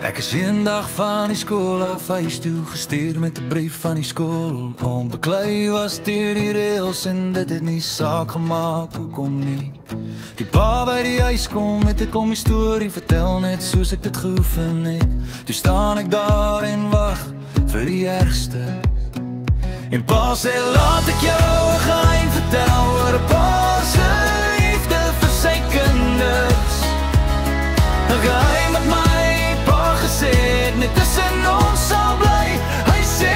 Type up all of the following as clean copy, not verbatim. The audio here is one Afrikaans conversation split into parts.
Ek is eendag van die skool af huis toe gestuur met 'n brief van die skool. Onbeklei was deur die reëls en dit het nie saak gemaak hoekom nie. Die pa by die huis kom met 'n kom storie vertel net soos ek dit geoefen het. Toe staan ek daar en wag vir die ergste. En pa sê laat ek jou 'n geheim vertel oor 'n pa se liefde vir sy kinders. 'n Geheim met my net tussen ons sal bly. Hy sê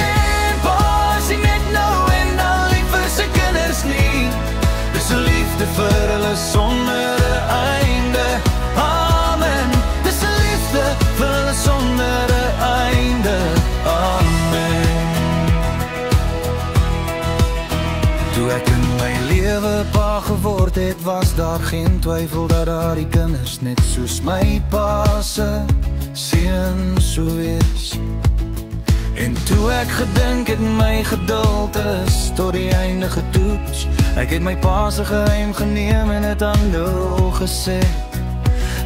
pa is nie net nou en dan lief vir sy kinders nie. Dis 'n liefde vir hulle sonder 'n einde. Amen. Dis 'n liefde vir hulle sonder 'n einde. Amen. Toe ek in my lewe pa geword het, was daar geen twyfel dat daar die kinders net soos my pa se seun sou wees. En toe ek gedink het my geduld is tot die einde getoets. Ek het my pa se geheim geneem en het aan jou gesê.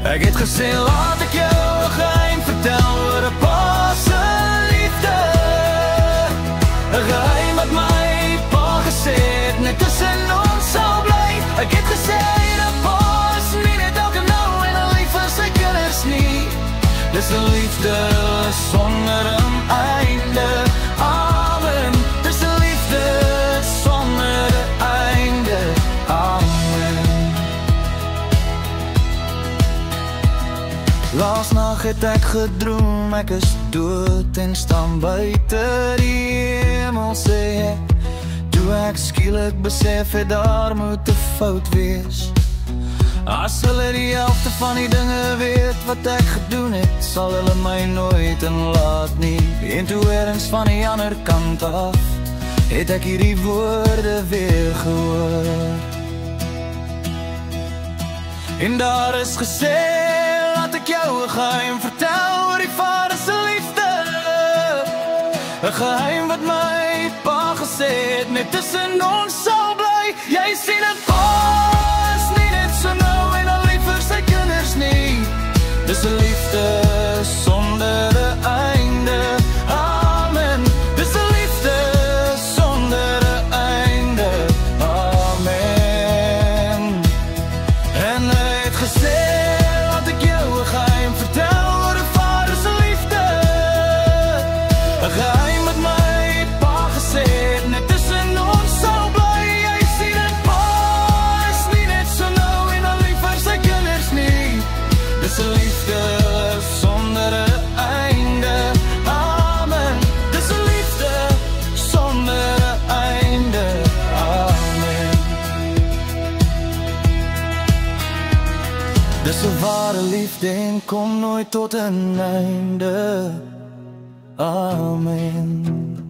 Ek het gesê laat ek jou 'n geheim vertel oor 'n pa se liefde. 'n Geheim wat my pa gesê het net tussen ons sal bly. Ek het gesê dat pa is nie net elke nou en 'n lief vir sy kinders nie. Dis 'n liefde sonder 'n einde. Amen. Dis 'n liefde sonder 'n einde. Amen. Laasnag het ek gedroom ek is dood en staan buite die hemel sê ek. Toe ek skielik besef het daar moet 'n fout wees. As hulle die helfte van die dinge weet wat ek gedoen het, sal hulle my nooit inlaat nie. En toe ergens van die ander kant af het ek hierdie woorde weer gehoor. En daar is gesê, laat ek jou 'n geheim vertel oor die Vader se liefde. 'n Geheim wat my pa gesê het net tussen ons sal bly. Jy sien dit pa is nie net so nou en al lief vir sy kinders nie. Dis 'n liefde sonder 'n einde. Amen. Dis 'n liefde sonder 'n einde. Amen. En hy het gesê laat ek jou 'n geheim vertel oor 'n Vader se liefde. 'n Geheim wat my pa gesê het net tussen ons sal bly. Jy sien dit pa is nie net so nou en al lief vir sy kinders nie. Dis 'n liefde sonder 'n einde. Amen. Dis 'n liefde sonder 'n einde. Amen. Dis 'n ware liefde en kom nooit tot 'n einde. Amen.